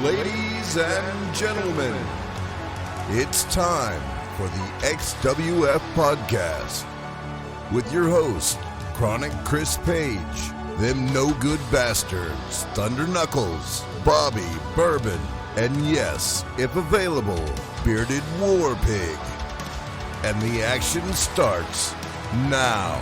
Ladies and gentlemen, it's time for the XWF Podcast with your host, Chronic Chris Page, them no good bastards, Thunder Knuckles, Bobby Bourbon, and yes, if available, Bearded War Pig. And the action starts now.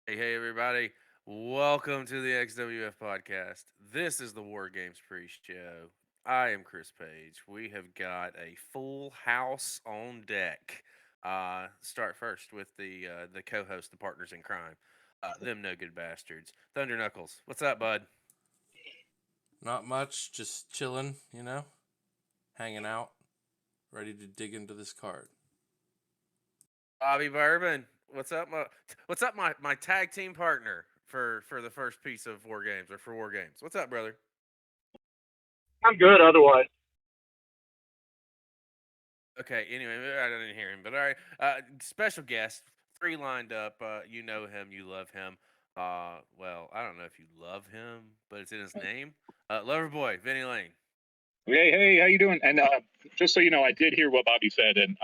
Hey, everybody. Welcome to the XWF Podcast. This is the War Games Preshow. I am Chris Page. We have got a full house on deck. Start first with the co-host, the partners in crime. Them no good bastards. Thunder Knuckles. What's up, bud? Not much, just chilling, hanging out, ready to dig into this card. Bobby Bourbon. What's up, my tag team partner for the first piece of War Games or for War Games? What's up, brother? I'm good otherwise. Okay, anyway, I didn't hear him, but all right. Special guest, three lined up. You know him, you love him. Well, I don't know if you love him, but it's in his name. Loverboy, Vinnie Lane. Hey, how you doing? And just so you know, I did hear what Bobby said, and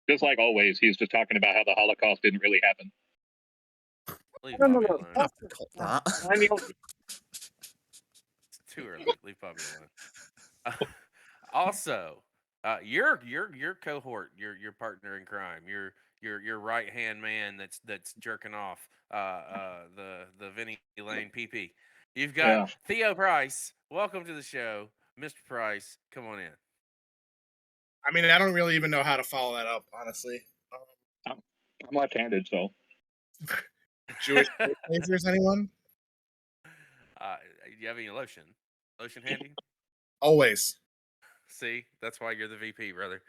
just like always, he's just talking about how the Holocaust didn't really happen. Leave Bobby alone. Cut that. I mean, It's too early. Leave Bobby alone. Also, your cohort, your partner in crime, your right hand man that's jerking off the Vinnie Lane PP. You've got Theo Pryce. Welcome to the show, Mr. Pryce. Come on in. I mean, I don't really even know how to follow that up, honestly. I'm left-handed, so. Jewish lasers, anyone? You have any lotion? Lotion handy? Always. See, that's why you're the VP, brother.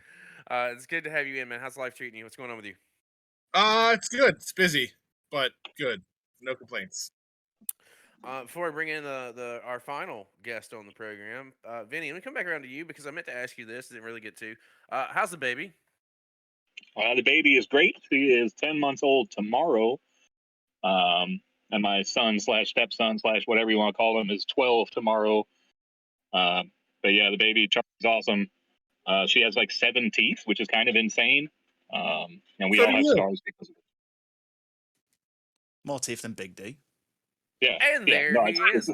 It's good to have you in, man. How's life treating you? What's going on with you? It's good. It's busy, but good. No complaints. Before I bring in our final guest on the program, Vinny, let me come back around to you because I meant to ask you this, didn't really get to. How's the baby? The baby is great. She is 10 months old tomorrow. And my son / stepson / whatever you want to call him is 12 tomorrow. But yeah, the baby Charlie's awesome. She has like 7 teeth, which is kind of insane. And we all have scars because of it. More teeth than Big D. Yeah. And there he is.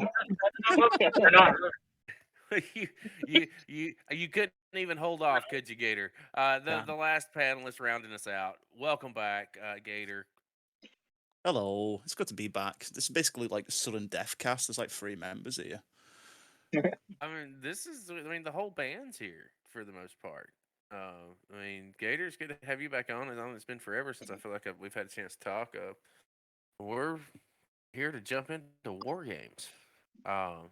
You couldn't even hold off, could you, Gator? The last panelist rounding us out. Welcome back, Gator. Hello, it's good to be back. This is basically like the sudden death cast. There's like 3 members here. I mean, the whole band's here for the most part. Gator's good to have you back on. It's been forever since I feel like we've had a chance to talk. We're here to jump into War Games. Theo.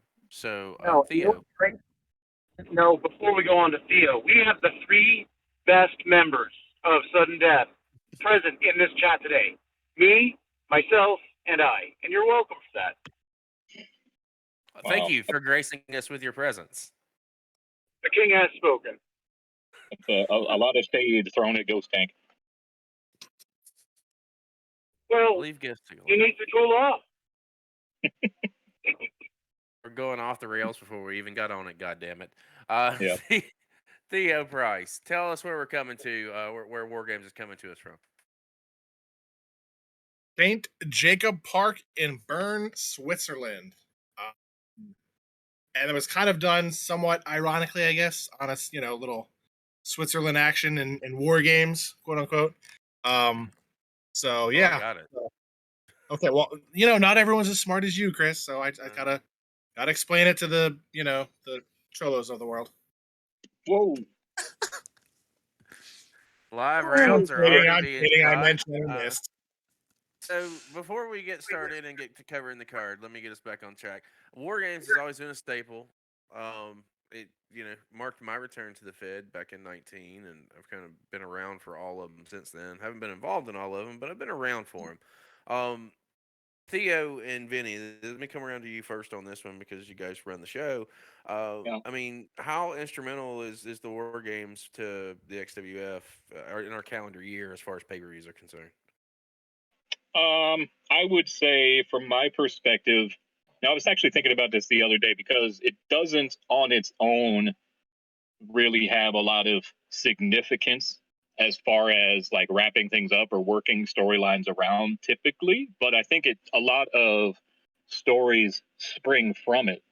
No, before we go on to Theo, we have the 3 best members of Sudden Death present in this chat today. Me, myself, and I. And you're welcome for that. Thank you for gracing us with your presence. The king has spoken. A lot of shade thrown at Ghost Tank. Well, Leave gifts to you need to cool off. We're going off the rails before we even got on it, goddammit. Yeah. Theo Pryce, tell us where we're coming to, where War Games is coming to us from. St. Jacob Park in Bern, Switzerland. And it was kind of done somewhat ironically, I guess, on a little Switzerland action in War Games, quote unquote. So yeah. Got it. Okay, well, not everyone's as smart as you, Chris. So I gotta explain it to the the cholos of the world. Whoa. Live rounds are already being I shot. mentioned I missed. So before we get started and get to covering the card, let me get us back on track. War Games has always been a staple. It marked my return to the Fed back in 19, and I've kind of been around for all of them since then. Haven't been involved in all of them, but I've been around for them. Theo and Vinny, let me come around to you first on this one because you guys run the show. Yeah. I mean, how instrumental is the War Games to the XWF or in our calendar year as far as pay-per-views are concerned? I would say from my perspective, now I was actually thinking about this the other day because it doesn't on its own really have a lot of significance as far as like wrapping things up or working storylines around typically, but I think a lot of stories spring from it,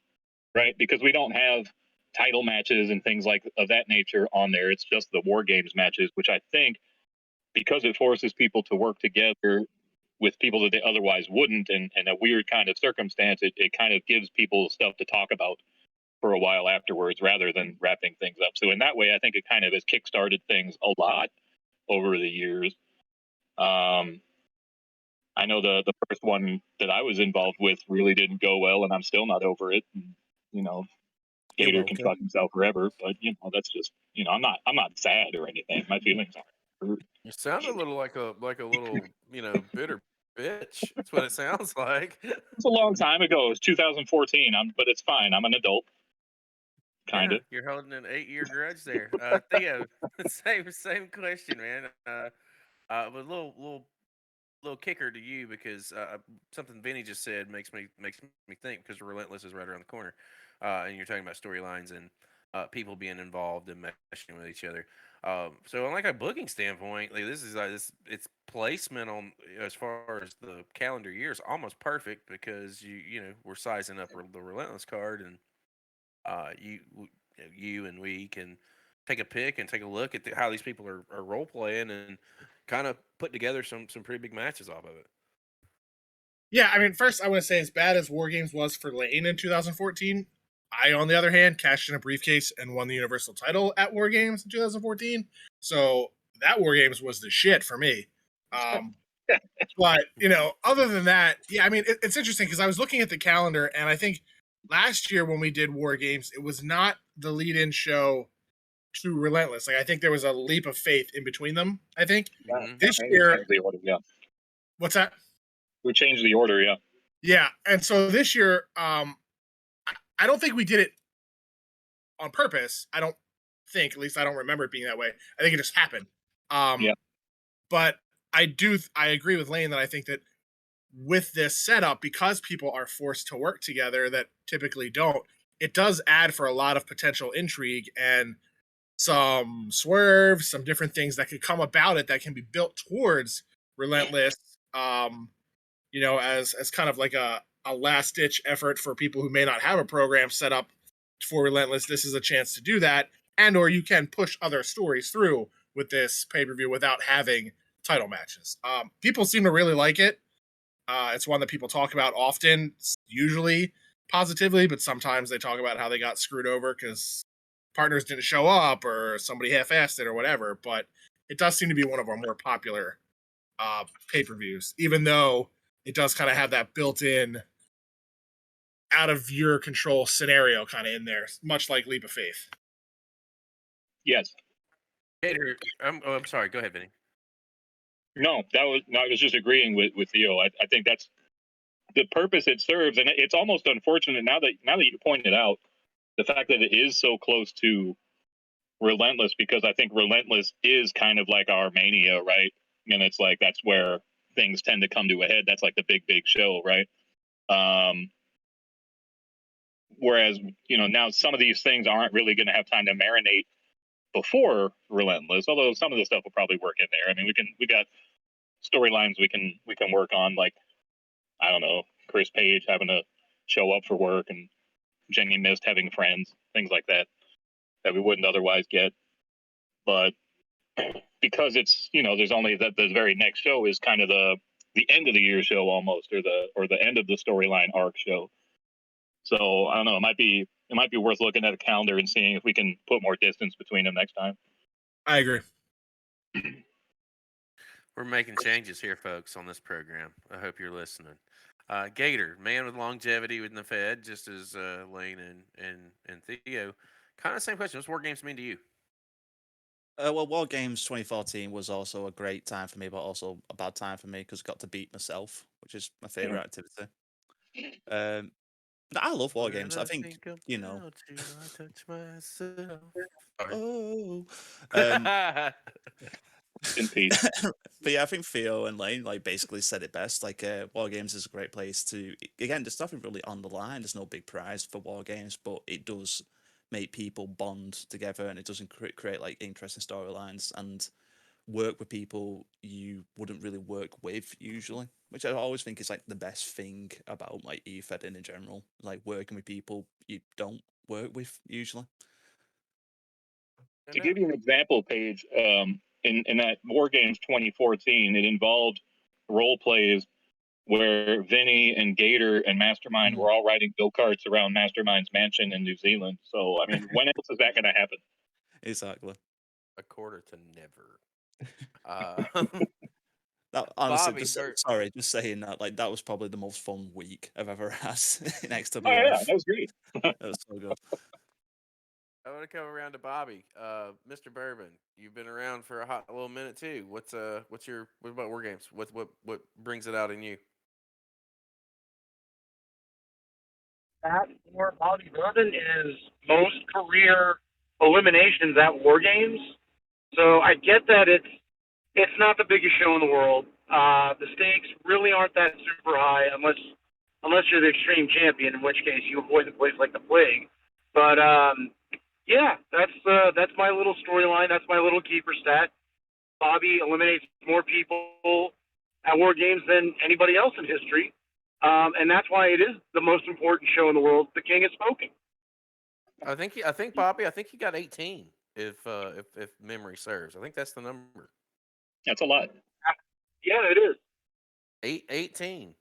right? Because we don't have title matches and things like of that nature on there. It's just the War Games matches, which I think because it forces people to work together with people that they otherwise wouldn't, and a weird kind of circumstance, it kind of gives people stuff to talk about for a while afterwards rather than wrapping things up. So in that way, I think it kind of has kickstarted things a lot over the years. I know the first one that I was involved with really didn't go well, and I'm still not over it. And, you know, You're Gator can welcome. fuck himself forever, but you know that's just I'm not sad or anything. My feelings aren't hurt. You sound a little like a little bitter bitch. That's what it sounds like. It's a long time ago. It was 2014. But it's fine. I'm an adult, kind Yeah, of. you're holding an 8-year grudge there. Theo, same question, man. But a little kicker to you because something Vinny just said makes me think because Relentless is right around the corner, and you're talking about storylines and people being involved and meshing with each other. So on like a booking standpoint, like this is its placement on as far as the calendar year is almost perfect because we're sizing up the Relentless card and you and we can take a pick and take a look at how these people are role playing and kind of put together some pretty big matches off of it. Yeah, I mean, first I want to say, as bad as War Games was for Lane in 2014, I, on the other hand, cashed in a briefcase and won the Universal title at War Games in 2014. So that War Games was the shit for me. Um, but other than that, yeah, I mean, it's interesting because I was looking at the calendar, and I think last year when we did War Games, it was not the lead-in show to Relentless. Like, I think there was a leap of faith in between them. I think this year, The order, yeah. what's that? We changed the order, yeah. Yeah, and so this year, I don't think we did it on purpose. I don't think, at least I don't remember it being that way. I think it just happened. Yeah. But I agree with Lane that I think that with this setup, because people are forced to work together that typically don't, it does add for a lot of potential intrigue and some swerves, some different things that could come about it that can be built towards Relentless. As kind of like a last ditch effort for people who may not have a program set up for Relentless. This is a chance to do that, and or you can push other stories through with this pay-per-view without having title matches. People seem to really like it. It's one that people talk about often, usually positively, but sometimes they talk about how they got screwed over because partners didn't show up or somebody half-assed it or whatever. But it does seem to be one of our more popular pay-per-views, even though it does kind of have that built-in out of your control scenario kind of in there, much like Leap of Faith. Yes. Gator, I'm sorry. Go ahead, Vinny. No, I was just agreeing with Theo. I think that's the purpose it serves, and it's almost unfortunate now that you pointed out the fact that it is so close to Relentless, because I think Relentless is kind of like our Mania, right? And it's like that's where things tend to come to a head. That's like the big show, right? Whereas now some of these things aren't really going to have time to marinate before Relentless, although some of the stuff will probably work in there. I mean, we got storylines we can work on, like I don't know, Chris Page having to show up for work and Jenny Mist having friends, things like that we wouldn't otherwise get. But because it's there's only that the very next show is kind of the end of the year show almost, or the end of the storyline arc show. So I don't know. It might be worth looking at a calendar and seeing if we can put more distance between them next time. I agree. We're making changes here, folks, on this program. I hope you're listening. Gator, man with longevity within the Fed, just as Lane and Theo. Kind of same question. What's War Games mean to you? Well, War Games 2014 was also a great time for me, but also a bad time for me because I got to beat myself, which is my favorite activity. Um, but I love War When Games. I I think, think you know, about you, I touch myself. Sorry. oh, In peace. but yeah, I think Theo and Lane like basically said it best. Like, War Games is a great place to. Again, there's nothing really on the line. There's no big prize for War Games, but it does make people bond together, and it doesn't create like interesting storylines and work with people you wouldn't really work with usually, which I always think is like the best thing about like e-fedding in general, like working with people you don't work with usually. To give you an example, Paige, in that War Games 2014, it involved role plays where Vinnie and Gator and Mastermind were all riding go-karts around Mastermind's mansion in New Zealand. So, I mean, when else is that going to happen? Exactly. A quarter to never. Uh, That honestly, Bobby, sorry, just saying that, like that was probably the most fun week I've ever had in XWF. Oh, yeah, that was great. That was so good. I want to come around to Bobby. Mr. Bourbon, you've been around for a hot little minute too. What about War Games? What brings it out in you? That for Bobby Bourbon is most career eliminations at War Games. So I get that it's not the biggest show in the world. The stakes really aren't that super high unless you're the extreme champion, in which case you avoid the place like the plague. But yeah, that's my little storyline. That's my little keeper stat. Bobby eliminates more people at War Games than anybody else in history, and that's why it is the most important show in the world. The King has spoken. I think Bobby. I think he got 18. If memory serves, I think that's the number. That's a lot. Yeah, it is. 18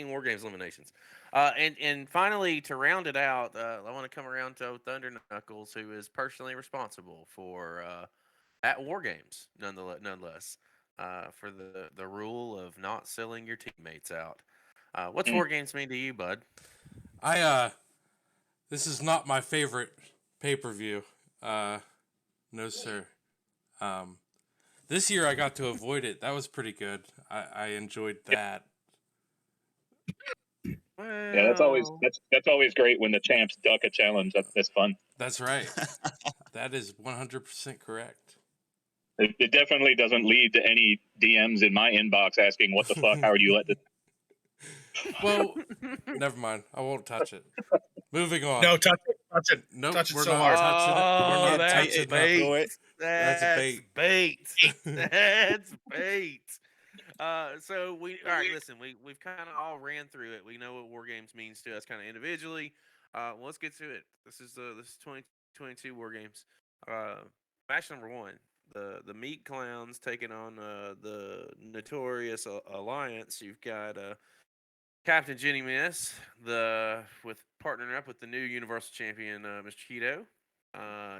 War Games eliminations. And finally, to round it out, I want to come around to Thunder Knuckles, who is personally responsible for at War Games, nonetheless, for the rule of not selling your teammates out. What's War Games mean to you, bud? This is not my favorite pay-per-view. No sir. This year I got to avoid it. That was pretty good. I enjoyed that. Well, Yeah, that's always great when the champs duck a challenge. That's fun. That's right. That is 100% correct. It definitely doesn't lead to any DMs in my inbox asking, "What the fuck? How would you let this?" Well, never mind. I won't touch it. Moving on. No, touch it. Nope, touch it we're so not hard. touching it. We're not that's touching bait. nothing. That's That's bait. bait. That's bait. So all right. Listen, we've kind of all ran through it. We know what War Games means to us, kind of individually. Well, let's get to it. This is 2022 War Games. Match number one. The Meat Clowns taking on the Notorious Alliance. You've got Captain Jenny Miss, with partnering up with the new Universal Champion, Mr. Keto.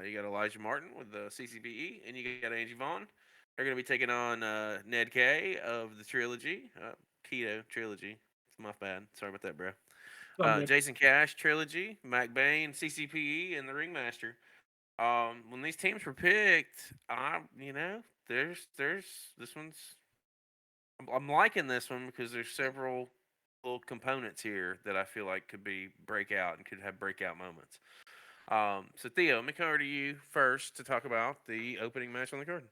You got Elijah Martin with the CCBE, and you got Angie Vaughn. They're going to be taking on Ned K of the Trilogy, Keto Trilogy. My bad. Sorry about that, bro. Jason Cash Trilogy, Mac Bain, CCPE, and the Ringmaster. When these teams were picked, there's this one's. I'm liking this one because there's several little components here that I feel like could be breakout and could have breakout moments. So Theo, let me come over to you first to talk about the opening match on the card.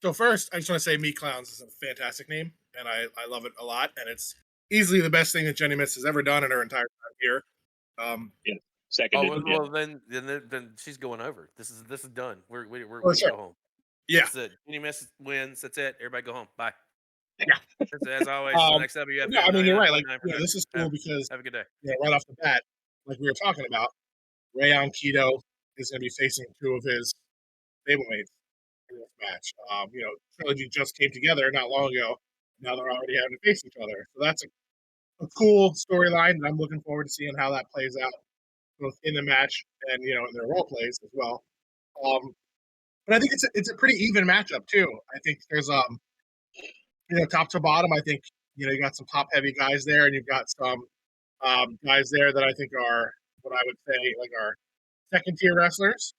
So first, I just want to say Meat Clowns is a fantastic name, and I love it a lot, and it's easily the best thing that Jenny Miss has ever done in her entire time here. Yeah, seconded. Well, then she's going over. This is done. We're we sure. go home. Yeah. That's it. Jenny Miss wins. That's it. Everybody go home. Bye. Yeah. As always, the next WF. Yeah, I mean, you're right. Like, this is cool because have a good day. Right off the bat, like we were talking about, Rayon Keto is going to be facing two of his stablemates in this match. Trilogy just came together not long ago. Now they're already having to face each other. So that's a cool storyline, and I'm looking forward to seeing how that plays out, both in the match and in their role plays as well. But I think it's a pretty even matchup too. I think there's top to bottom. I think you got some top heavy guys there, and you've got some guys there that I think are what I would say like our second tier wrestlers.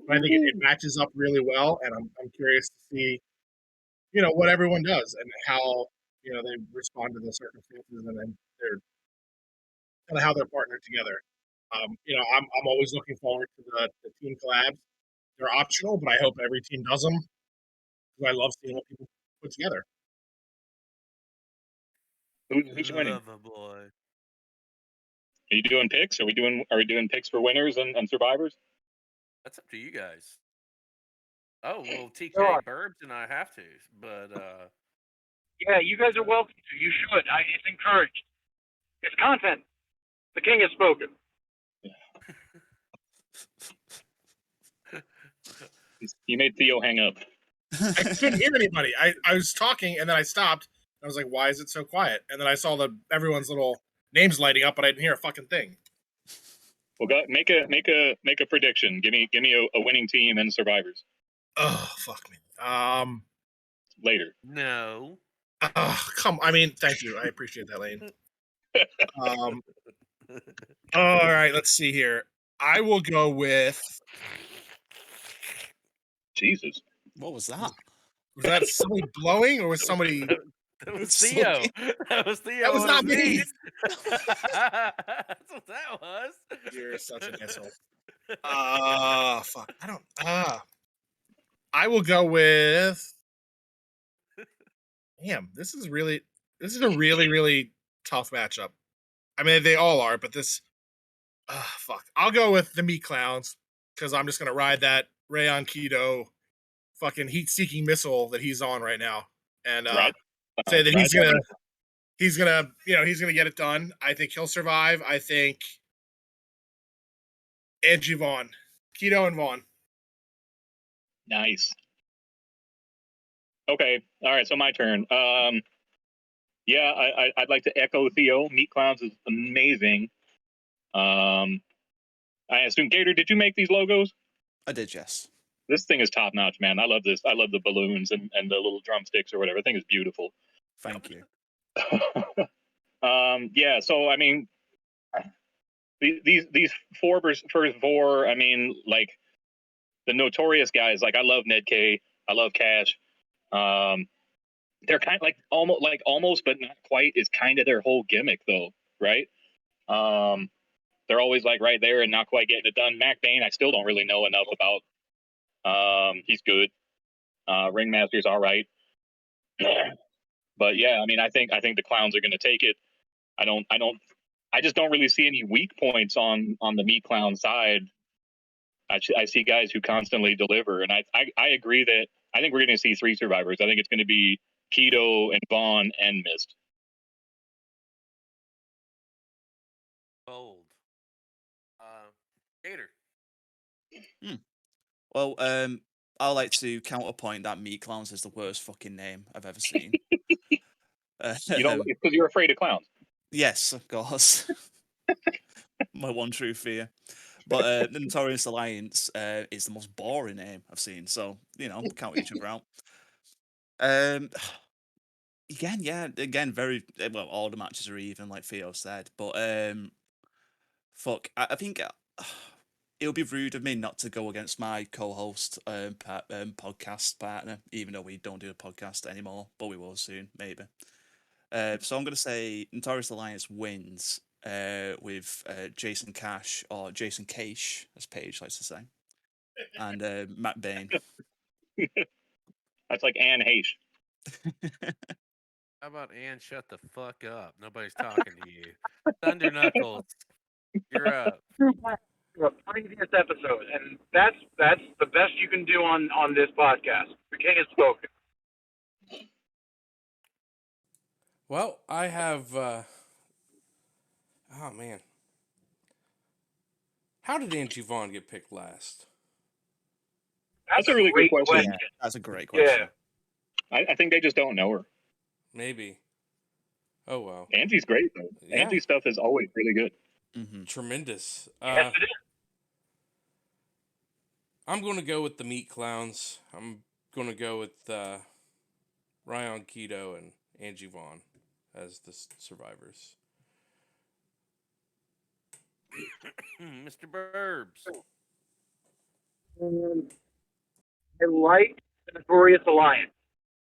But I think it matches up really well, and I'm curious to see, what everyone does and how, they respond to the circumstances and then their kind of how they're partnered together. I'm always looking forward to the team collabs. They're optional, but I hope every team does them because I love seeing what people put together. Who's winning? Loverboy. Are you doing picks? Are we doing picks for winners and survivors? That's up to you guys. Oh well, TK Sure. Burbs and I have to, but Yeah, you guys are welcome to. You should. It's encouraged. It's content. The king has spoken. You made Theo hang up. I couldn't hear anybody. I was talking and then I stopped. I was like, why is it so quiet? And then I saw everyone's little names lighting up, but I didn't hear a fucking thing. Well, go make a prediction. Give me a winning team and survivors Oh, fuck me. later. no. Thank you. I appreciate that, Lane. All right, let's see here. I will go with. Jesus. What was that? Was that somebody blowing or was somebody? That was Theo. That was Theo. That was not me. That's what that was. You're such an asshole. Fuck. I don't. I will go with. Damn, this is a really, really tough matchup. I mean, they all are, but this. Fuck. I'll go with the Meat Clowns because I'm just gonna ride that Rayon Keto fucking heat-seeking missile that he's on right now, and say that he's gonna get it done. I think he'll survive. I think Angie Vaughn, Keto and Vaughn. Nice. Okay. All right. So my turn. Yeah, I'd like to echo Theo. Meat Clowns is amazing. I assume Gator, did you make these logos? I did, yes. This thing is top notch, man. I love this. I love the balloons and the little drumsticks or whatever. I think it's beautiful. Thank you. Yeah. So I mean, these first four. I mean, like the notorious guys. Like I love Ned K. I love Cash. They're kind of like almost, but not quite. Is kind of their whole gimmick, though, right? They're always like right there and not quite getting it done. Mac Bain, I still don't really know enough about. He's good. Ringmaster's all right. But yeah, I mean, I think the Clowns are going to take it. I just don't really see any weak points on the Meat Clown side. I see guys who constantly deliver, and I agree that I think we're going to see 3 survivors. I think it's going to be Keto and Vaughn and Mist. Bold. Gator. Well, I like to counterpoint that Meat Clowns is the worst fucking name I've ever seen. You don't because you're afraid of clowns. Yes, of course. My one true fear. But the Notorious Alliance is the most boring name I've seen. So, count each other out. Again, very well. All the matches are even, like Theo said. But fuck, I think it would be rude of me not to go against my co-host podcast partner, even though we don't do a podcast anymore, but we will soon, maybe. So I'm going to say Notorious Alliance wins with Jason Cash, or Jason Cash, as Paige likes to say, and Matt Bain. That's like Anne Heche. How about Ann? Shut the fuck up. Nobody's talking to you. Thunder Knuckles, you're up. A previous episode, and that's the best you can do on this podcast. The king has spoken. Well, I have. Oh man, how did Angie Vaughn get picked last? That's a really good question. Yeah, that's a great question. Yeah. I think they just don't know her. Maybe. Oh well. Angie's great though. Yeah. Angie's stuff is always really good. Mm-hmm. Tremendous. Yes, it is. I'm going to go with the Meat Clowns. I'm going to go with Ryan Keto and Angie Vaughn as the survivors. Mr. Burbs. I like the Notorious Alliance.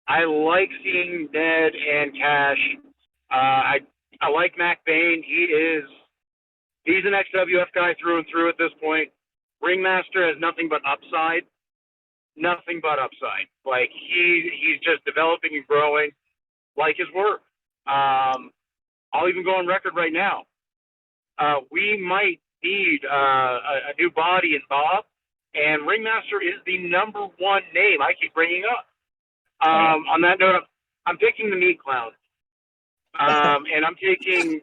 I like seeing Ned and Cash. I like Mac Bain. He's an XWF guy through and through at this point. Ringmaster has nothing but upside. Nothing but upside. Like he's just developing and growing. Like his work. I'll even go on record right now. We might need a new body in Bob, and Ringmaster is the number one name I keep bringing up. On that note, I'm picking the Meat Clown, and I'm picking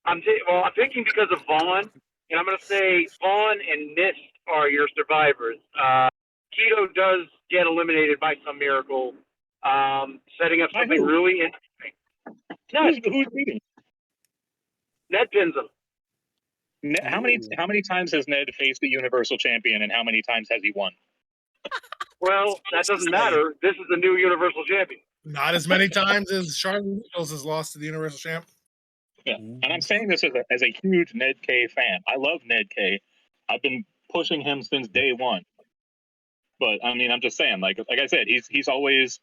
because of Vaughn, and I'm going to say Vaughn and Mist are your survivors. Keto does get eliminated by some miracle, setting up something really interesting. Who's beating? Ned pins him. How many times has Ned faced the Universal Champion, and how many times has he won? Well, that doesn't matter. This is the new Universal Champion. Not as many times as Charlie Nichols has lost to the Universal Champ. Yeah, and I'm saying this as a huge Ned K fan. I love Ned K. I've been pushing him since day one. But I mean, I'm just saying, like I said, he's always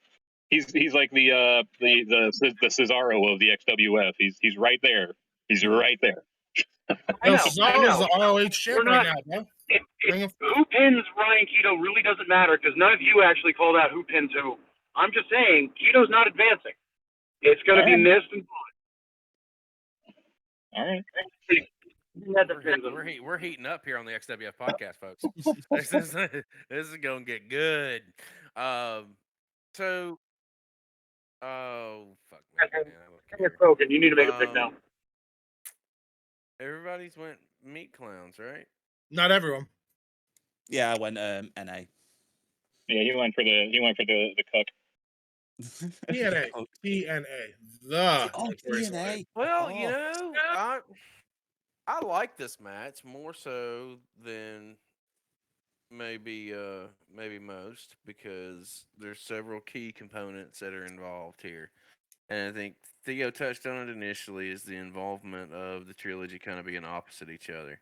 he's like the Cesaro of the XWF. He's right there. He's right there. I know. Cesaro's the ROH champ right now, man. Who pins Ryan Keto really doesn't matter because none of you actually called out who pins who. I'm just saying Keto's not advancing. It's going to be Mist and All right. We're heating up here on the XWF podcast, folks. this is going to get good. So, oh fuck, man. Spoken. You need to make a pick now. Everybody's went Meat Clowns, right? Not everyone. Yeah, I went NA. Yeah, he went for the cook. TNA. TNA. The TNA. Well, you know, I like this match more so than maybe most because there's several key components that are involved here. And I think Theo touched on it initially is the involvement of the trilogy kind of being opposite each other.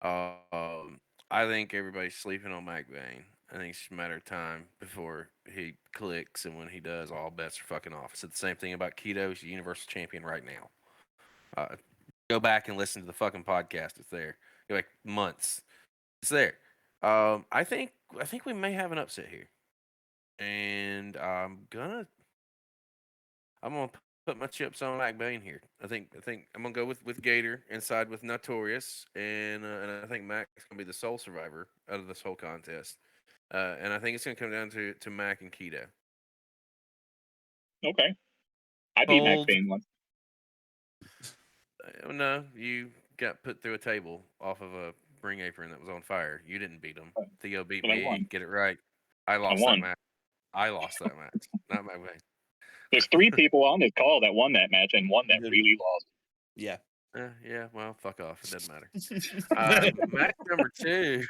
I think everybody's sleeping on Mac Bain. I think it's just a matter of time before he clicks, and when he does, all bets are fucking off. It's the same thing about Keto. He's the Universal Champion right now. Go back and listen to the fucking podcast. It's there. You're like months. It's there. I think we may have an upset here, and I'm gonna put my chips on Mac Bain here. I think I'm gonna go with Gator inside with Notorious, and I think Mac's gonna be the sole survivor out of this whole contest. And I think it's gonna come down to Mac and Keto. Okay, I beat Mac Bain once. No, you got put through a table off of a ring apron that was on fire. You didn't beat him. Theo beat me. Get it right. I lost that match. Not Mac Bain. There's 3 people on this call that won that match and one that really lost. Yeah. Yeah, well, fuck off. It doesn't matter. Match number 2.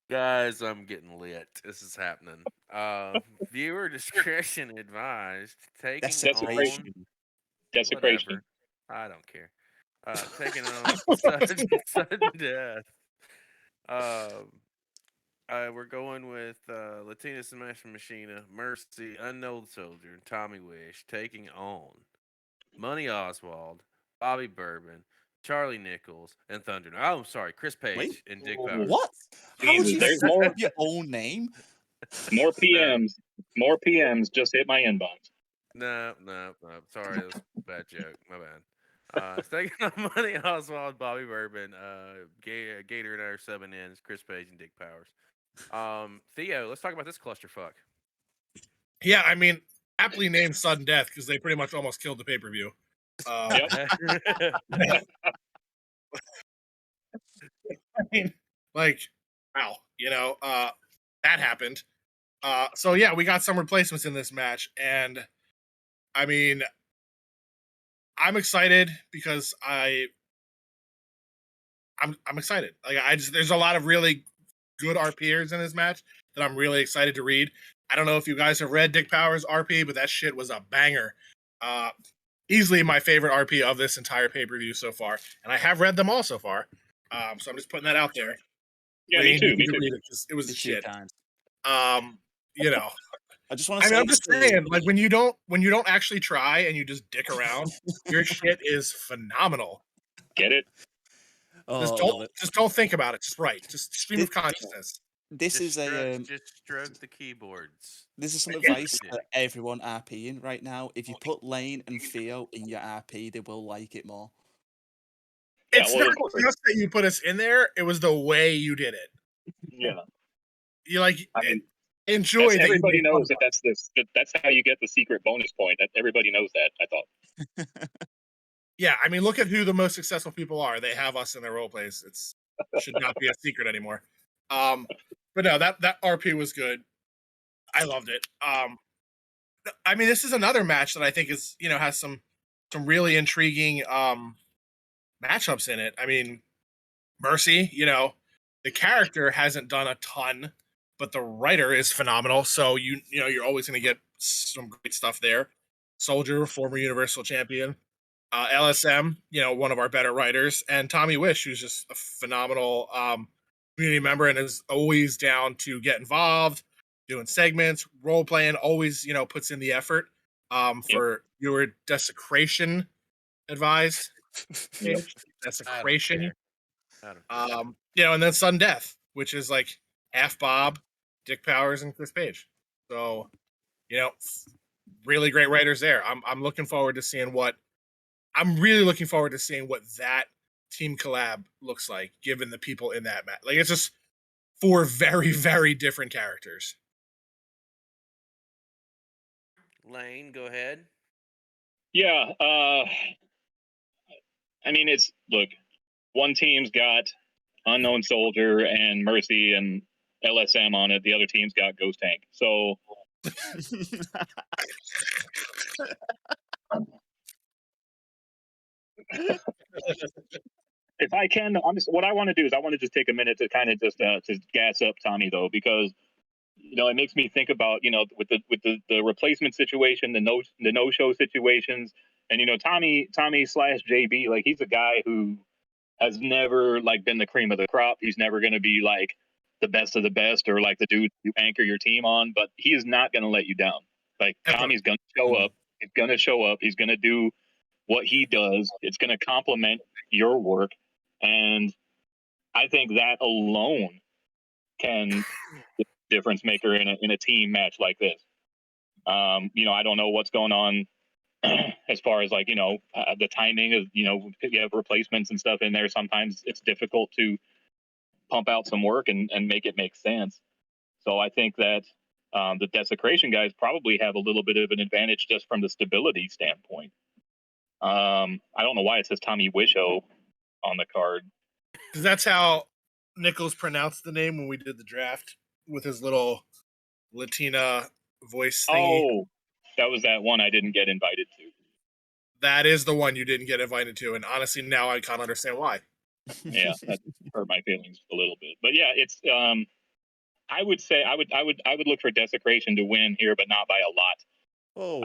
Guys, I'm getting lit. This is happening. Viewer discretion advised. Taking Desecration. on... Desecration. Whatever. I don't care. Taking on sudden death. We're going with Latina Smash Machina, Mercy, Unknown Soldier, and Tommy Wish taking on Money Oswald, Bobby Bourbon, Charlie Nichols, and Thunder. Oh, I'm sorry, Chris Page and Dick Powers. What? How would you There's set more- up your own name? More PMs just hit my inbox. No. Sorry, that was a bad joke. My bad. It's taking on Money Oswald, Bobby Bourbon, Gator and I are subbing in. It's Chris Page and Dick Powers. Theo, let's talk about this clusterfuck. Yeah, I mean, aptly named Sudden Death because they pretty much almost killed the pay-per-view. I mean, like, wow, that happened. So yeah, we got some replacements in this match, and I mean, I'm excited because I'm excited. Like, there's a lot of really good RPers in this match that I'm really excited to read. I don't know if you guys have read Dick Powers' RP, but that shit was a banger. Easily my favorite RP of this entire pay-per-view so far, and I have read them all so far. So I'm just putting that out there. Yeah, me too. Me To too. read it 'cause it was It's shit. kind. You know, I just want to I say, mean, I'm just saying, like when you don't actually try and you just dick around, your shit is phenomenal. Get it? Oh, I love it. Just don't think about it. Just write. Just stream of Thi- consciousness. This is a Just stroke the keyboards. this is some Yeah. advice for everyone RPing right now. If you put Lane and Theo in your RP, they will like it more. Yeah, It's well, not of course. just that you put us in there; it was the way you did it. Yeah. You like I mean, enjoy that. everybody you made knows fun that that's how you get the secret bonus point. That everybody knows that. I thought. Yeah, I mean, look at who the most successful people are. They have us in their role plays. It's should not be a secret anymore. But no, that RP was good. I loved it. I mean, this is another match that I think is has some really intriguing matchups in it. I mean, Mercy, the character hasn't done a ton, but the writer is phenomenal. So you're always going to get some great stuff there. Soldier, former Universal Champion. LSM, one of our better writers, and Tommy Wish, who's just a phenomenal community member and is always down to get involved, doing segments, role playing, always, puts in the effort for your desecration advised. Yep. Desecration. I don't care. And then Sudden Death, which is like half Bob, Dick Powers, and Chris Page. So, really great writers there. I'm looking forward to seeing what that team collab looks like, given the people in that match. Like, it's just 4 very, very different characters. Lane, go ahead. Yeah. I mean, look. One team's got Unknown Soldier and Mercy and LSM on it. The other team's got Ghost Tank. So. If I can, what I want to do is I want to just take a minute to kind of just to gas up Tommy, though, because it makes me think about with the replacement situation, the no show situations, and Tommy / JB, like, he's a guy who has never like been the cream of the crop. He's never going to be like the best of the best or like the dude you anchor your team on, but he is not going to let you down. Like, Tommy's going to show up. He's going to show up. He's going to do what he does. It's going to complement your work. And I think that alone can be a difference maker in a team match like this. I don't know what's going on as far as like, the timing of, you have replacements and stuff in there. Sometimes it's difficult to pump out some work and make it make sense. So I think that the Desecration guys probably have a little bit of an advantage just from the stability standpoint. I don't know why it says Tommy Wisho on the card. Because that's how Nichols pronounced the name when we did the draft with his little Latina voice thingy. Oh, that was that one I didn't get invited to. That is the one you didn't get invited to, and honestly, now I can't understand why. Yeah, that hurt my feelings a little bit. But yeah, it's I would say I would look for Desecration to win here, but not by a lot. Oh,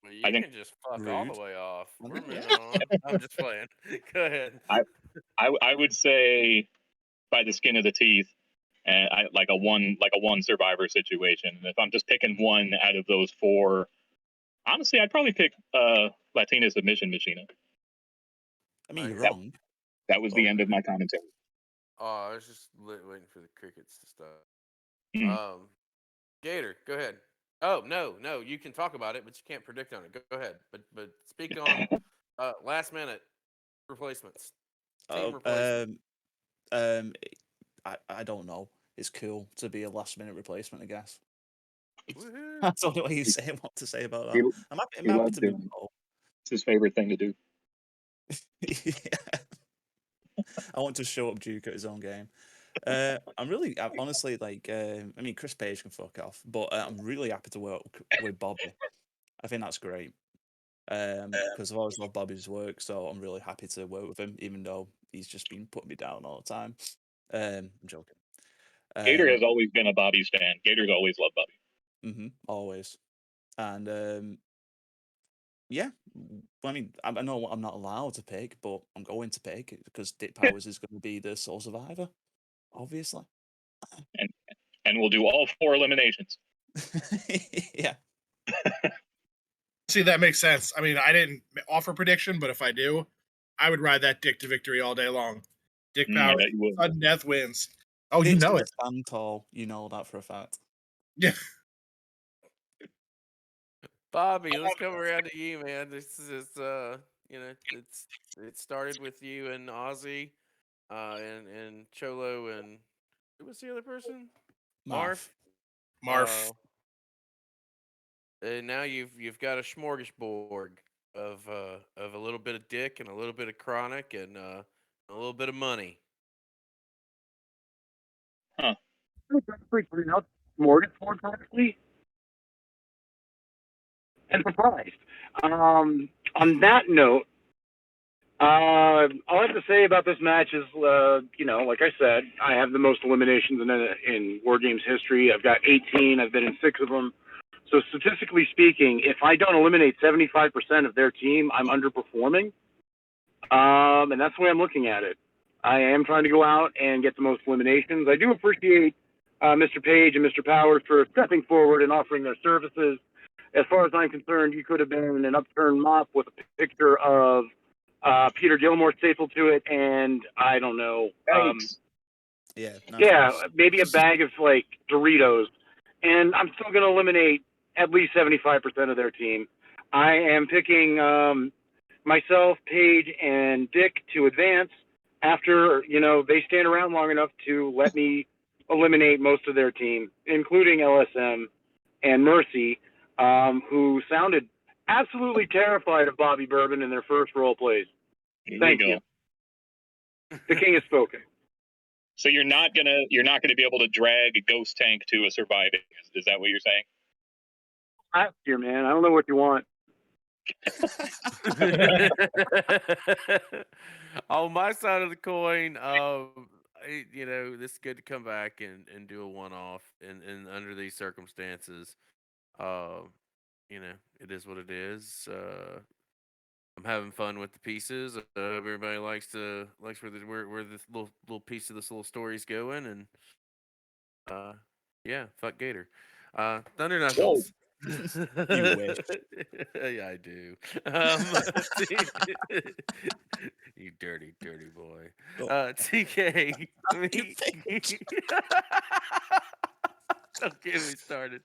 Well, you I think can just fuck all rude. the way off. We're Okay. moving on. I'm just playing. Go ahead. I would say by the skin of the teeth, and I like a one survivor situation. And if I'm just picking one out of those 4, honestly, I'd probably pick Latina Submission Machina. I mean, you're That- wrong. That was the end of my commentary. Oh, I was just waiting for the crickets to stop. Mhm. Gator, go ahead. Oh, no, you can talk about it, but you can't predict on it. Go ahead, but speak on last minute replacements. Team replacement. I don't know. It's cool to be a last minute replacement, I guess. Woohoo. I don't know what you say. What to say about that? He- I'm happy, he loves to be doing it. involved. It's his favorite thing to do. Yeah. I want to show up Duke at his own game. I'm honestly like, I mean, Chris Page can fuck off, but I'm really happy to work with Bobby. I think that's great. Because I've always loved Bobby's work, so I'm really happy to work with him, even though he's just been putting me down all the time. I'm joking. Gator has always been a Bobby stan. Gator's always loved Bobby. Always. And yeah, I mean, I know I'm not allowed to pick, but I'm going to pick it because Dick Powers is going to be the sole survivor, obviously. And we'll do all 4 eliminations. Yeah. See, that makes sense. I mean, I didn't offer prediction, but if I do, I would ride that Dick to victory all day long. Dick I Powers, bet you would. sudden death wins. Oh, you Dick's know gonna it. stand tall. You know that for a fact. Yeah. Bobby, let's come around to you, man. This is it started with you and Ozzy, and Cholo, and who was the other person? Marv. Marf. And now you've got a smorgasbord of a little bit of Dick and a little bit of Chronic and a little bit of money. Huh. Freaking out smorgasbord practically and surprised. On that note, all I have to say about this match is, like I said, I have the most eliminations in War Games history. I've got 18. I've been in 6 of them. So statistically speaking, if I don't eliminate 75% of their team, I'm underperforming. And that's the way I'm looking at it. I am trying to go out and get the most eliminations. I do appreciate Mr. Page and Mr. Powers for stepping forward and offering their services. As far as I'm concerned, you could have been an upturned mop with a picture of Peter Gilmore stapled to it, and I don't know. Yeah. Maybe a bag of like Doritos, and I'm still going to eliminate at least 75% of their team. I am picking myself, Paige, and Dick to advance after they stand around long enough to let me eliminate most of their team, including LSM and Mercy, who sounded absolutely terrified of Bobby Bourbon in their first role plays. Thank you. The king has spoken. So you're not gonna be able to drag a ghost tank to a surviving. Is that what you're saying? Last year, man. I don't know what you want. On my side of the coin, this is good to come back and do a one-off and under these circumstances. It is what it is. I'm having fun with the pieces. I hope everybody likes where this little piece of this little story's going, and yeah, fuck Gator. Thunder Knuckles. You wish. Yeah, I do. You dirty, dirty boy. TK. Don't get me started.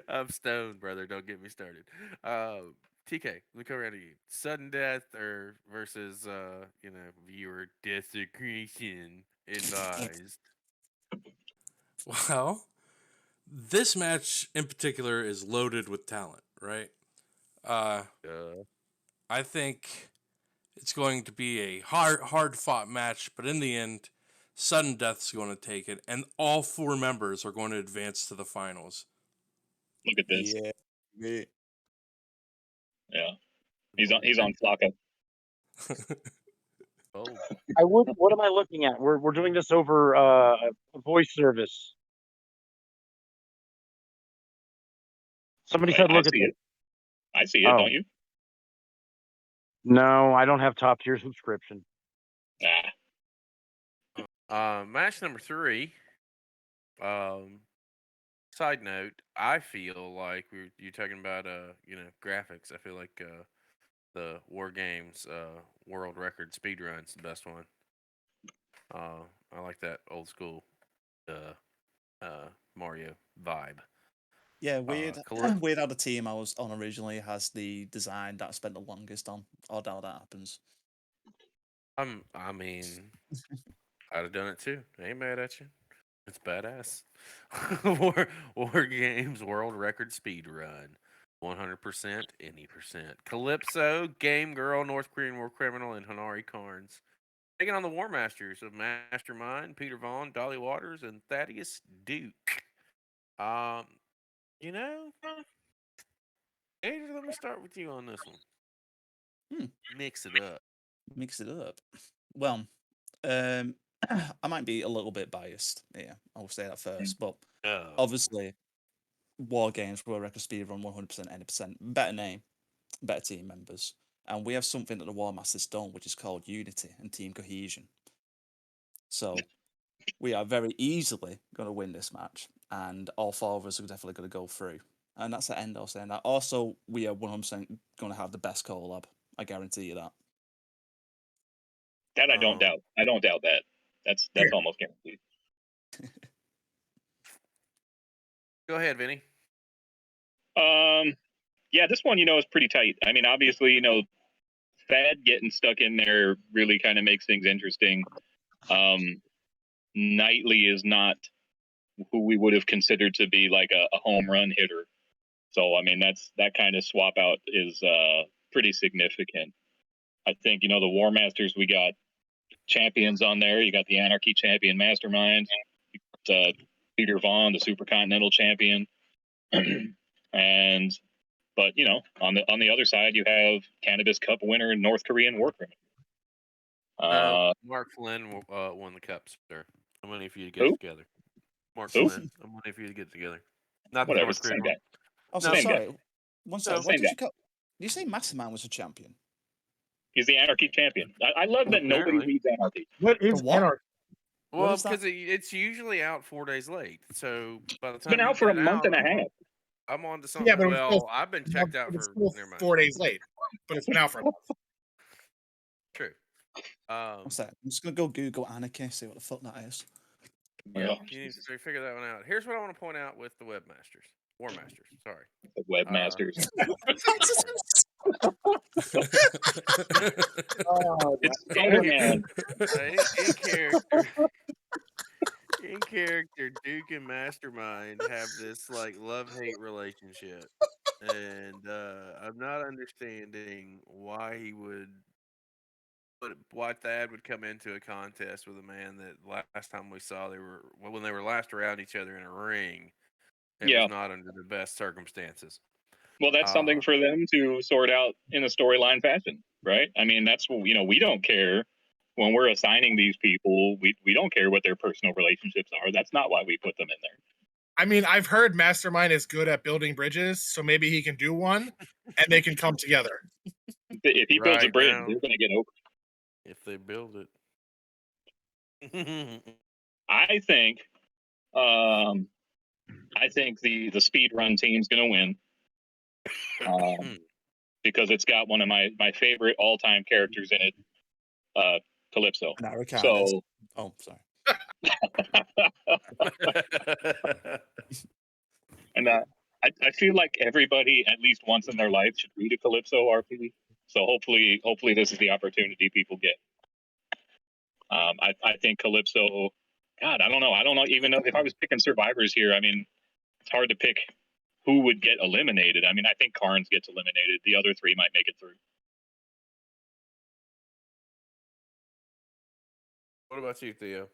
I'm stoned, brother. Don't get me started. TK, let me come around to you. Sudden death or versus viewer desecration advised. Well, this match in particular is loaded with talent, right? I think it's going to be a hard fought match, but in the end, sudden death's going to take it, and all 4 members are going to advance to the finals. Look at this. Yeah. Yeah. He's on Flocka. Oh. What am I looking at? We're doing this over a voice service. Somebody said, "Look at it. I see it, Oh. don't you?" No, I don't have top tier subscription. Match number 3. Side note, I feel like you're talking about graphics. I feel like the War Games world record speedrun's the best one. I like that old school Mario vibe. Yeah, weird how the team I was on originally has the design that I spent the longest on. Odd how that happens. I mean, I'd have done it too. I ain't mad at you. It's badass. War Games world record speed run. 100%, any percent. Calypso, Game Girl, North Korean War Criminal, and Hanari Carnes. Taking on the War Masters of Mastermind, Peter Vaughn, Dolly Waters, and Thaddeus Duke. Adrian, let me start with you on this one. Mix it up. Mix it up. Well, I might be a little bit biased. Yeah, I'll say that first. But obviously, War Games World Record Speedrun 100% any percent. Better name. better team members, and we have something that the War Masters don't, which is called unity and team cohesion. So we are very easily going to win this match, and all four of us are definitely going to go through. And that's the end of saying that. Also, we are 100% going to have the best collab. I guarantee you that. That I don't doubt. I don't doubt that. That's almost guaranteed. Go ahead, Vinny. Yeah, this one, is pretty tight. I mean, obviously, Fad getting stuck in there really kind of makes things interesting. Knightley is not who we would have considered to be like a home run hitter. So, I mean, that kind of swap out is pretty significant. I think, the War Masters, we got champions on there. You got the Anarchy champion Mastermind, Peter Vaughn, the Supercontinental champion. But on the other side, you have Cannabis Cup winner and North Korean war criminal. Mark Flynn won the cup, sir. I'm waiting for you to get Who? it together. Mark Who? Flynn. I'm waiting for you to get it together. Not Whatever, the it's the same North guy. Oh, No, so, same guy. sorry. One second. No, What same did guy. you call? Did you say Mastermind was a champion? He's the Anarchy champion. I love that nobody Apparently. reads Anarchy. What is what? Anarchy? Well, is that? because it's usually out 4 days late. So by the It's time been you out for a get it month out, and a half. I'm on to something. Yeah, but it was well, still- I've been checked out It's for. still Never mind. 4 days late, but it's been out for a month. True. What's that? I'm just gonna go Google Anarchy, see what the fuck that is. Yeah, Oh, you need to figure that one out. Here's what I want to point out with the Webmasters. War Masters, sorry. The webmasters. Oh, It's Spider-Man. In character, Duke and Mastermind have this like love-hate relationship. And I'm not understanding why why Thad would come into a contest with a man that last time we saw when they were last around each other in a ring, it Yeah. was not under the best circumstances. Well, that's something for them to sort out in a storyline fashion, right? I mean, that's what we don't care when we're assigning these people. We don't care what their personal relationships are. That's not why we put them in there. I mean, I've heard Mastermind is good at building bridges, so maybe he can do one, and they can come together. If he builds a Right bridge, now. they're going to get over. If they build it. I think the speed run team's going to win because it's got one of my favorite all time characters in it, Calypso. So, oh, sorry. And I feel like everybody at least once in their life should read a Calypso RP. So hopefully this is the opportunity people get. I think Calypso. God, I don't know. Even though if I was picking survivors here, I mean, it's hard to pick who would get eliminated. I mean, I think Carnes gets eliminated. The other three might make it through. What about you, Theo?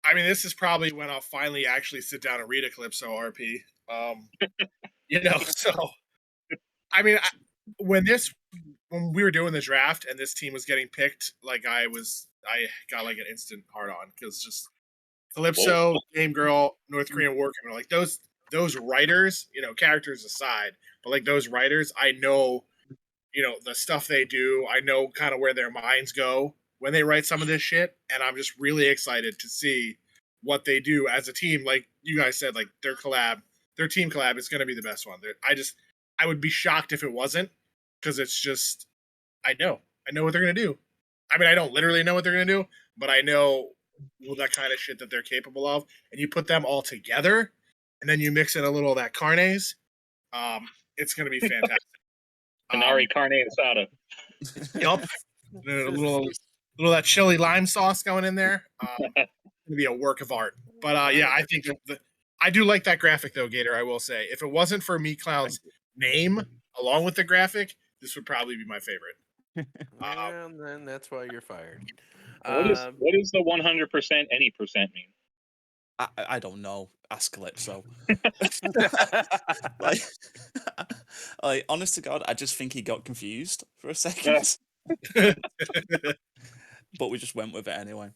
I mean, this is probably when I'll finally actually sit down and read a Calypso RP. So I mean, when we were doing the draft and this team was getting picked, like I got like an instant hard on because just Calypso, Game Girl, North Korean war criminal, like those writers, characters aside, but like those writers, I know, the stuff they do. I know kind of where their minds go when they write some of this shit, and I'm just really excited to see what they do as a team. Like you guys said, like their team collab is going to be the best one. I would be shocked if it wasn't, because it's just I know what they're going to do. I mean, I don't literally know what they're going to do, but I know that kind of shit that they're capable of. And you put them all together, and then you mix in a little of that carnes. It's going to be fantastic. Canary carne asada. Yup. A little of that chili lime sauce going in there. It's going to be a work of art. But yeah, I think I do like that graphic though, Gator. I will say, if it wasn't for Meat Clown's name along with the graphic, this would probably be my favorite. And then that's why you're fired. What is the 100% any percent mean? I don't know. Ask Calypso. like, honest to God, I just think he got confused for a second. But we just went with it anyway.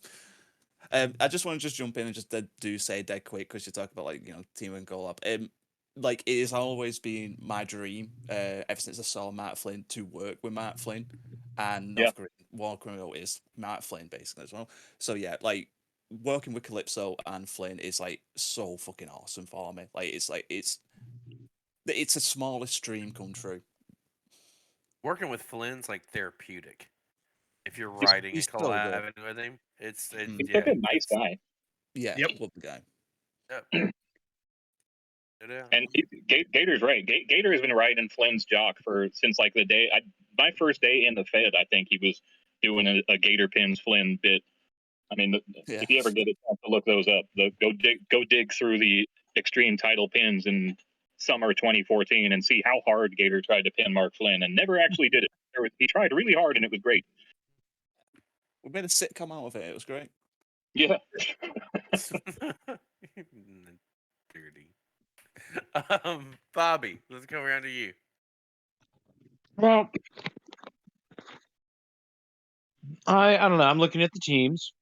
I just want to jump in and just say dead quick because you talk about team and goal up. like it has always been my dream ever since I saw Matt Flynn to work with Matt Flynn, and Yeah. War Criminal is Matt Flynn basically as well. So yeah, like working with Calypso and Flynn is like so fucking awesome for me. Like it's the smallest dream come true. Working with Flynn's like therapeutic. If you're He's, writing he's and so good. collabing with him, it's Mm. He's such a nice guy. Yeah, Yep. love the guy. Yep. Yeah. And Gator's right. Gator has been riding Flynn's jock since like the day my first day in the Fed. I think he was doing a Gator pins Flynn bit. I mean, Yeah. if you ever get a chance to look those up, go dig through the extreme title pins in summer 2014 and see how hard Gator tried to pin Mark Flynn and never actually did it. He tried really hard and it was great. We made a sitcom out of it. It was great. Yeah. Dirty. Bobby, let's go around to you. Well, I don't know. I'm looking at the teams.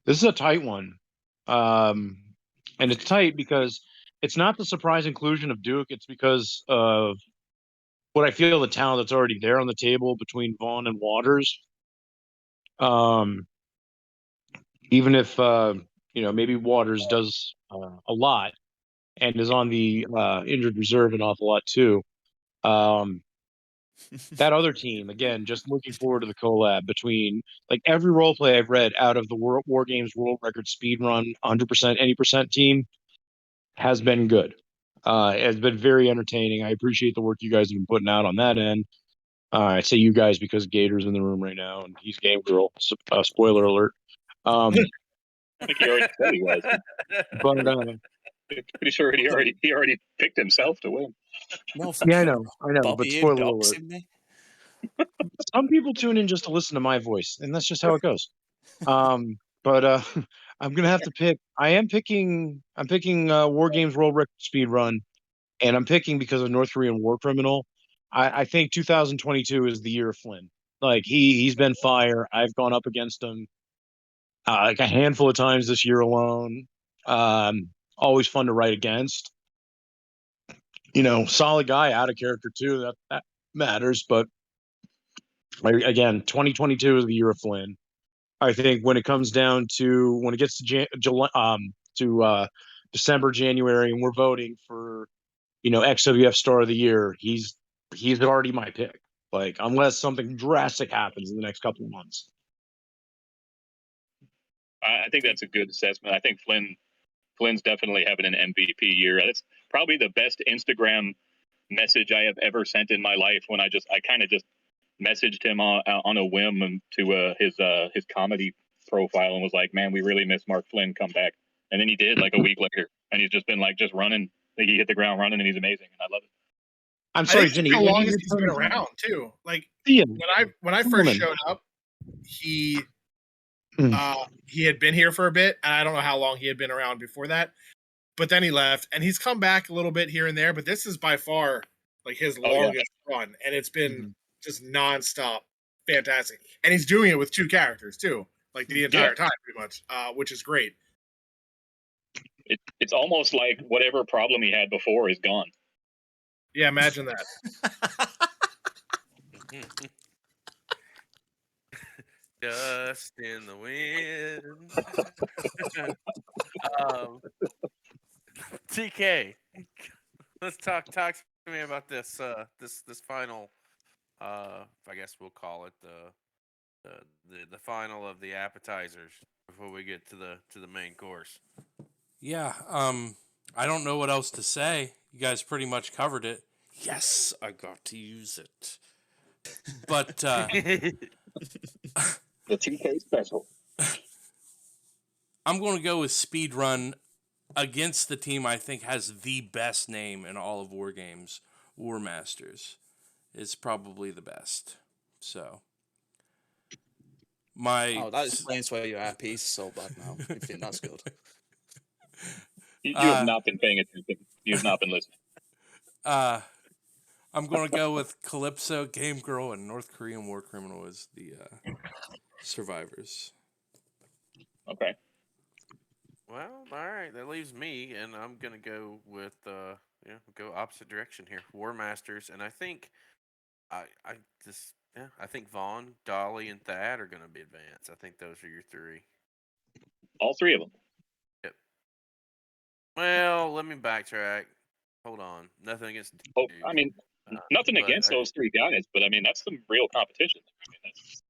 This is a tight one. And it's tight because it's not the surprise inclusion of Duke. It's because of what I feel the talent that's already there on the table between Vaughn and Waters. Even if maybe Waters does a lot and is on the injured reserve an awful lot too. That other team, again, just looking forward to the collab between like every role play I've read out of the War Games World Record Speed Run 100% any percent team has been good. It's been very entertaining. I appreciate the work you guys have been putting out on that end. I say you guys because Gator's in the room right now and he's Game Girl. Spoiler alert. I think he already said he was. But Pretty sure he already picked himself to win. No, yeah, I know. But Bobby spoiler alert. doxing me. Some people tune in just to listen to my voice, and that's just how it goes. But I'm gonna have to pick. I'm picking War Games World Record Speed Run, and I'm picking because of North Korean War Criminal. I think 2022 is the year of Flynn. Like he's been fire. I've gone up against him like a handful of times this year alone. Always fun to write against. Solid guy, out of character too. That matters, but again, 2022 is the year of Flynn. I think when it comes down to when it gets to December, January, and we're voting for XWF Star of the Year, he's already my pick. Like unless something drastic happens in the next couple of months. I think that's a good assessment. I think Flynn's definitely having an MVP year. That's probably the best Instagram message I have ever sent in my life. When I kind of just messaged him on a whim to his comedy profile and was like, "Man, we really miss Mark Flynn. Come back." And then he did like a week later, and he's just been like just running. Like, he hit the ground running, and he's amazing, and I love it. I'm sorry, Vinnie. How long has he been around too? Like when I first showed up, he had been here for a bit, and I don't know how long he had been around before that. But then he left, and he's come back a little bit here and there. But this is by far like his longest run, and it's been just nonstop, fantastic. And he's doing it with two characters too, like the entire time, pretty much, which is great. It's almost like whatever problem he had before is gone. Yeah, imagine that. Dust in the wind. TK, let's talk to me about this this final. I guess we'll call it the final of the appetizers before we get to the main course. Yeah, I don't know what else to say. You guys pretty much covered it. Yes, I got to use it. But the TK special. I'm going to go with Speed Run against the team I think has the best name in all of War Games, War Masters. It's probably the best. So that explains why your IP is so bad now. I think that's good. You have not been paying attention. You have not been listening. I'm going to go with Calypso, Game Girl, and North Korean War Criminal as the survivors. Okay. Well, all right. That leaves me, and I'm gonna go with go opposite direction here. War Masters, and I think I just I think Vaughn, Dolly, and Thad are gonna be advanced. I think those are your three. All three of them. Yep. Well, let me backtrack. Hold on. Nothing against Oh, Duke, I mean, nothing but against those three guys, but I mean that's some real competition. I mean, that's,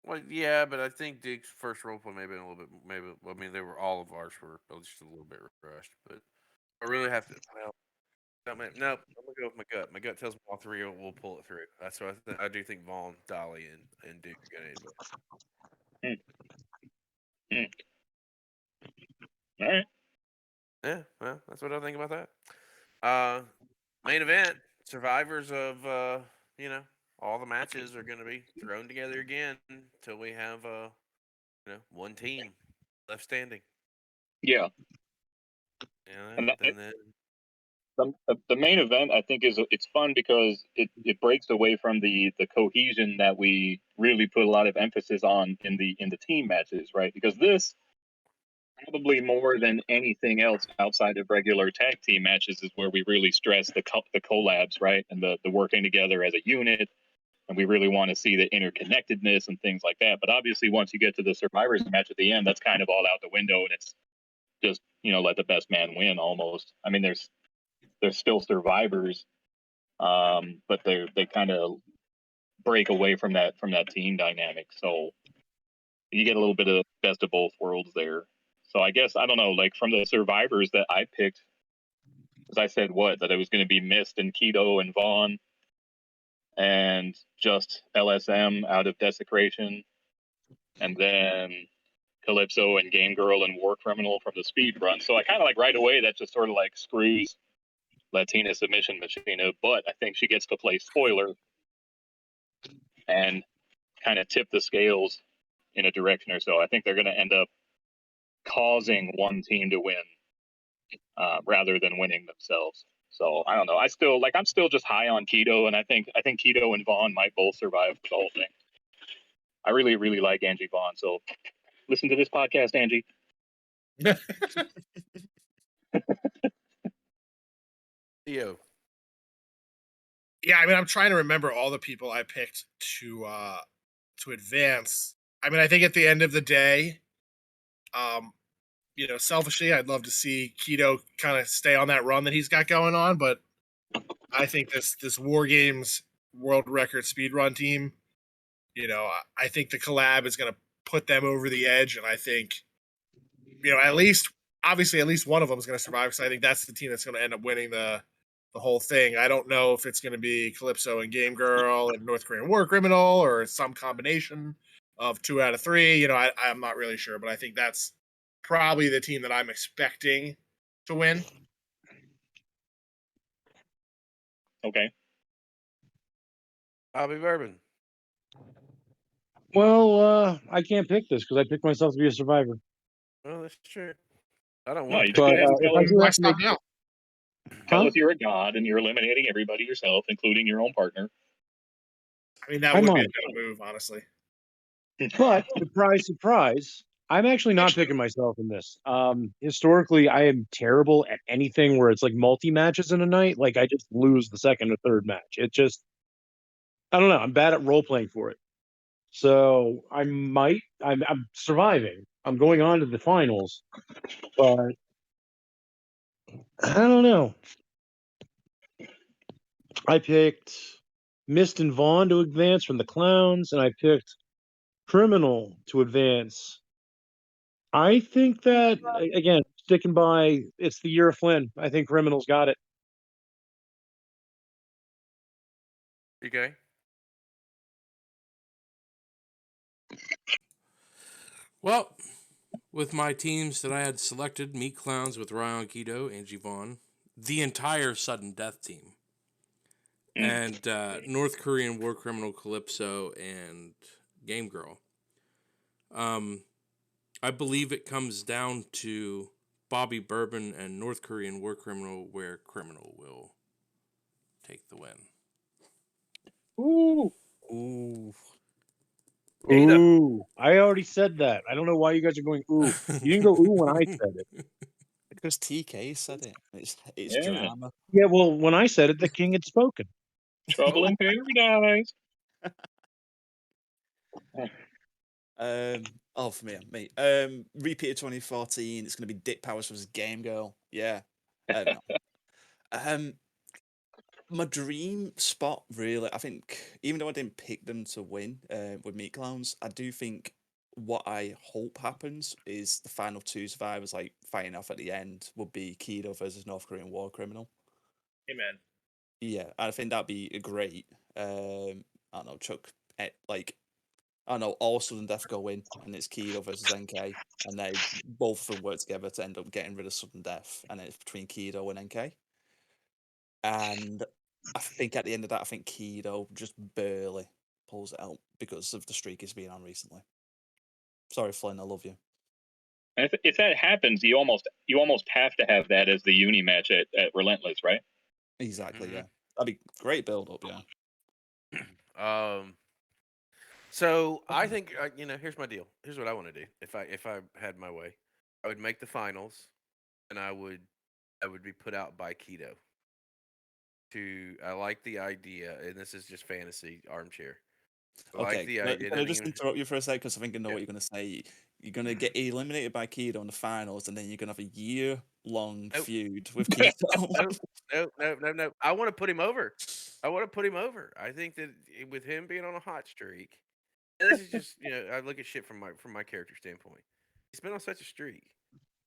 well, yeah, but I think Duke's first role play maybe a little bit. Maybe I mean they were all of ours were just a little bit rushed, but I really have to. Well, no, man, no, I'm gonna go with my gut. My gut tells me all three will pull it through. That's what I do think Vaughn, Dolly, and Duke are gonna advance. hmm, hmm. All right. Yeah, well, that's what I think about that. Main event, survivors of all the matches are gonna be thrown together again until we have one team left standing. Yeah, Yeah, and that, then the main event I think is it's fun because it breaks away from the cohesion that we really put a lot of emphasis on in the team matches, right? Because this probably more than anything else outside of regular tag team matches is where we really stress the collabs, right, and the working together as a unit, and we really want to see the interconnectedness and things like that. But obviously, once you get to the survivors match at the end, that's kind of all out the window, and it's just let the best man win almost. I mean, there's still survivors, but they kind of break away from that team dynamic. So you get a little bit of best of both worlds there. So I guess I don't know, like from the survivors that I picked, because I said that it was going to be Mist and Keto and Vaughn, and just LSM out of Desecration, and then Calypso and Game Girl and War Criminal from the speed run. So I kind of like right away that just sort of like screws Latina Submission Machina, but I think she gets to play spoiler and kind of tip the scales in a direction or so. I think they're going to end up causing one team to win rather than winning themselves. So I don't know. I'm still just high on Keto, and I think Keto and Vaughn might both survive the whole thing. I really, really like Angie Vaughn. So listen to this podcast, Angie. Theo. Yeah, I mean, I'm trying to remember all the people I picked to advance. I mean, I think at the end of the day, selfishly, I'd love to see Keto kind of stay on that run that he's got going on, but I think this War Games world record speed run team, I think the collab is going to put them over the edge, and I think, at least one of them is going to survive, because I think that's the team that's going to end up winning the whole thing. I don't know if it's going to be Calypso and Game Girl and North Korean War Criminal or some combination of 2 out of 3. I'm not really sure, but I think that's probably the team that I'm expecting to win. Okay. Bobby Bourbon. Well, I can't pick this because I picked myself to be a survivor. Well, that's true. I don't No, want you to. just go ahead and if tell I us, do Why have to make, stop now? tell us you're a god and you're eliminating everybody yourself, including your own partner. I mean, that I would be a might. good move, honestly. But surprise, surprise, I'm actually not picking myself in this. Historically, I am terrible at anything where it's like multi matches in a night. Like I just lose the second or third match. It just, I don't know. I'm bad at role playing for it. So I'm surviving. I'm going on to the finals, but I don't know. I picked Mist and Vaughn to advance from the Clowns, and I picked Criminal to advance. I think that again, sticking by it's the year of Flynn. I think Criminal's got it. Okay. Well, with my teams that I had selected, Meat Clowns with Ryan Keto, Angie Vaughn, the entire Sudden Death team, and North Korean War Criminal Calypso and Game Girl. I believe it comes down to Bobby Bourbon and North Korean War Criminal, where Criminal will take the win. Ooh, Ooh. Keto. Ooh, I already said that. I don't know why you guys are going ooh. You didn't go ooh when I said it. Because TK said it. It's Yeah. drama. Yeah, well, when I said it, the king had spoken. Trouble in paradise. For me. Repeat of 2014. It's gonna be Dick Powers versus Game Girl. Yeah. No. Um, my dream spot, really, I think, even though I didn't pick them to win with Meat Clowns, I do think what I hope happens is the final two survivors, like fighting off at the end, would be Keto versus North Korean war criminal. Amen. Yeah, I think that'd be great. I don't know, Chuck, like, I don't know, all sudden death go in, and it's Keto versus NK, and they both of them work together to end up getting rid of sudden death, and it's between Keto and NK. And I think at the end of that, I think Keto just barely pulls it out because of the streak he's been on recently. Sorry, Flynn, I love you. And if that happens, you almost have to have that as the uni match at Relentless, right? Exactly, yeah. That'd be great build up, yeah. So I think here's my deal. Here's what I want to do. If I had my way, I would make the finals, and I would be put out by Keto. I like the idea, and this is just fantasy armchair. I like Okay, the can I, idea. can I just interrupt you for a sec? Because I think I know what you're going to say. You're going to get eliminated by Keto in the finals, and then you're going to have a year-long Nope. feud with Keto. No. I want to put him over. I think that with him being on a hot streak, and this is just I look at shit from my character standpoint. He's been on such a streak.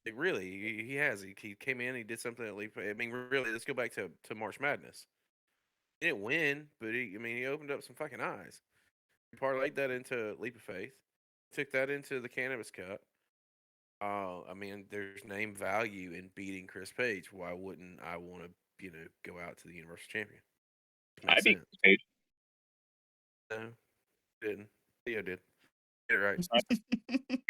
Like, really, he has. He came in, he did something at least. I mean, really, let's go back to March Madness. He didn't win, but he opened up some fucking eyes. He parlayed that into Leap of Faith, took that into the Cannabis Cup. There's name value in beating Chris Page. Why wouldn't I want to, go out to the Universal Champion? I Makes beat sense. Page. No, didn't. Theo did. Get it right. I-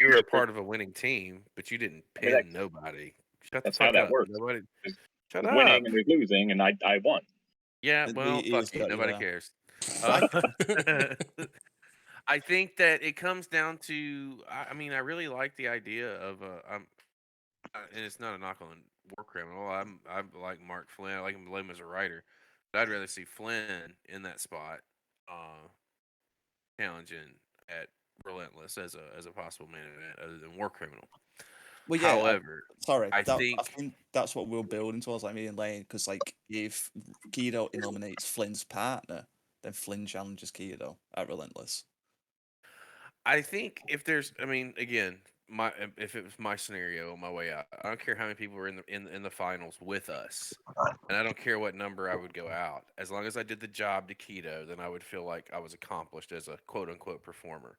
You were a part of a winning team, but you didn't I mean, pin nobody. Shut the that's how fuck that up. works. Nobody. There's Shut winning up. and there's losing, and I won. Yeah, He well, fuck is you. good, Nobody yeah. cares. I- I think that it comes down to. I really like the idea of and it's not a knock on War Criminal. I like Mark Flynn. I like him as a writer, but I'd rather see Flynn in that spot, challenging at Relentless as a possible main event other than War Criminal. Well, yeah. However, Sorry, I I think think that's what we're building towards, like me and Lane. Because like, if Keto eliminates Flynn's partner, then Flynn challenges Keto at Relentless. if there's, again, if it was my scenario on my way out, I don't care how many people were in the finals with us, and I don't care what number I would go out. As long as I did the job to Keto, then I would feel like I was accomplished as a quote unquote performer.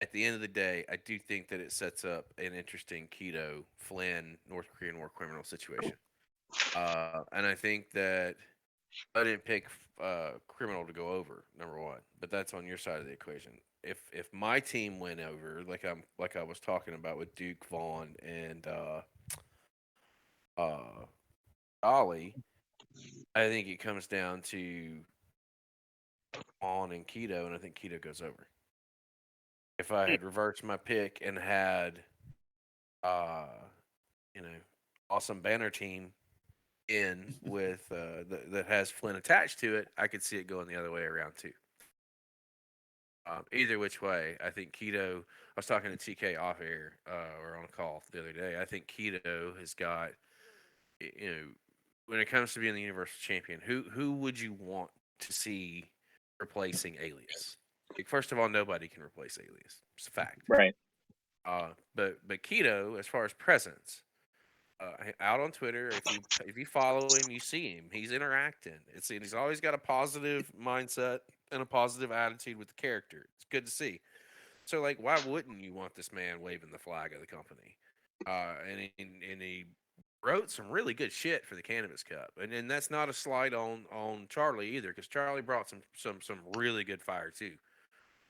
At the end of the day, I do think that it sets up an interesting Keto Flynn North Korean war criminal situation. And I think that I didn't pick criminal to go over, number one, but that's on your side of the equation. If my team went over, like I was talking about with Duke Vaughn and uh, Ollie, I think it comes down to Vaughn and Keto, and I think Keto goes over. If I had reversed my pick and had uh, you know, awesome banner team in with that has Flynn attached to it, I could see it going the other way around too. Either which way, I think Keto. I was talking to TK off air or on a call the other day. I think Keto has got, when it comes to being the Universal Champion, who would you want to see replacing Alias? Like, first of all, nobody can replace Alias. It's a fact. Right. But Keto, as far as presence, out on Twitter, if you follow him, you see him. He's interacting. He's always got a positive mindset and a positive attitude with the character. It's good to see. So, like, why wouldn't you want this man waving the flag of the company? And he wrote some really good shit for the Cannabis Cup, and that's not a slight on Charlie either, because Charlie brought some really good fire too.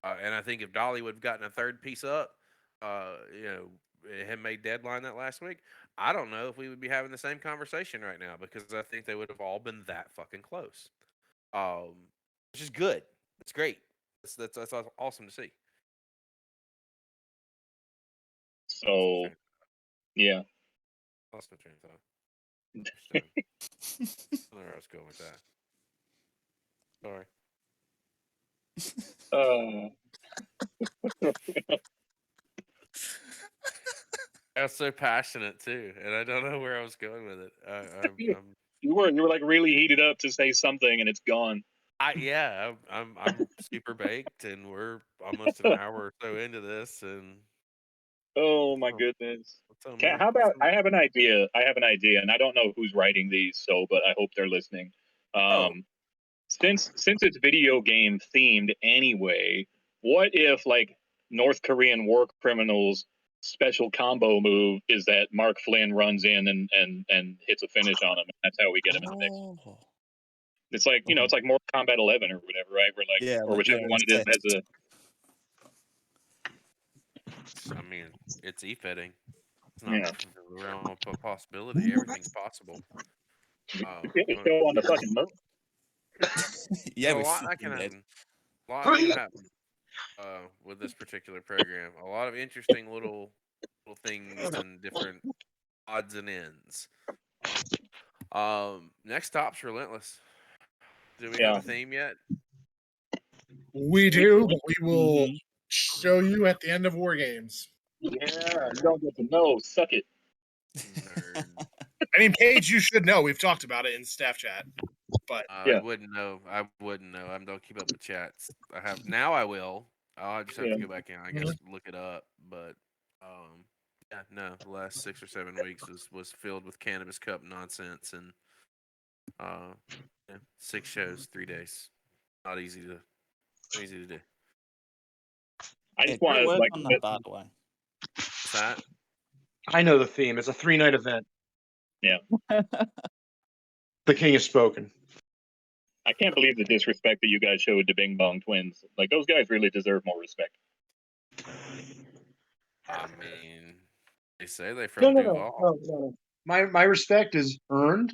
And I think if Dolly would have gotten a third piece up, had made deadline that last week, I don't know if we would be having the same conversation right now, because I think they would have all been that fucking close. Which is good. It's great. That's awesome to see. So, yeah. Lost my train of thought. Interesting. I don't know where I was going with that. Sorry. I was so passionate too, and I don't know where I was going with it. You were like really heated up to say something, and it's gone. I'm super baked, and we're almost an hour or so into this, and oh my goodness. Man, How about I have an idea, and I don't know who's writing these, but I hope they're listening. Since it's video game themed anyway, what if like North Korean war criminals special combo move is that Mark Flynn runs in and hits a finish on him, and that's how we get him in the mix. It's like, it's like Mortal Kombat 11 or whatever, right? We're like, or whichever one it is has a. I mean, it's e-fitting. It's not the realm of possibility. Everything's possible. Go on the fucking moon. Yeah, a lot that can happen. A lot can happen with this particular program. A lot of interesting little things and different odds and ends. Next stop's Relentless. Do we have a theme yet? We do, but we will show you at the end of War Games. Yeah, you don't get to know. Suck it. Nerd. I mean, Paige, you should know. We've talked about it in staff chat. But I wouldn't know. I don't keep up with chats. Now I will. I'll just have to go back in, I guess, look it up. But the last 6 or 7 weeks was filled with Cannabis Cup nonsense and 6 shows, 3 days. Not easy to do. I just want to like on that, by the way. What's that? I know the theme. It's a 3-night event. Yeah. The king has spoken. I can't believe the disrespect that you guys showed to Bing Bong Twins. Like, those guys really deserve more respect. I mean, they say they're from Duval. No. My respect is earned,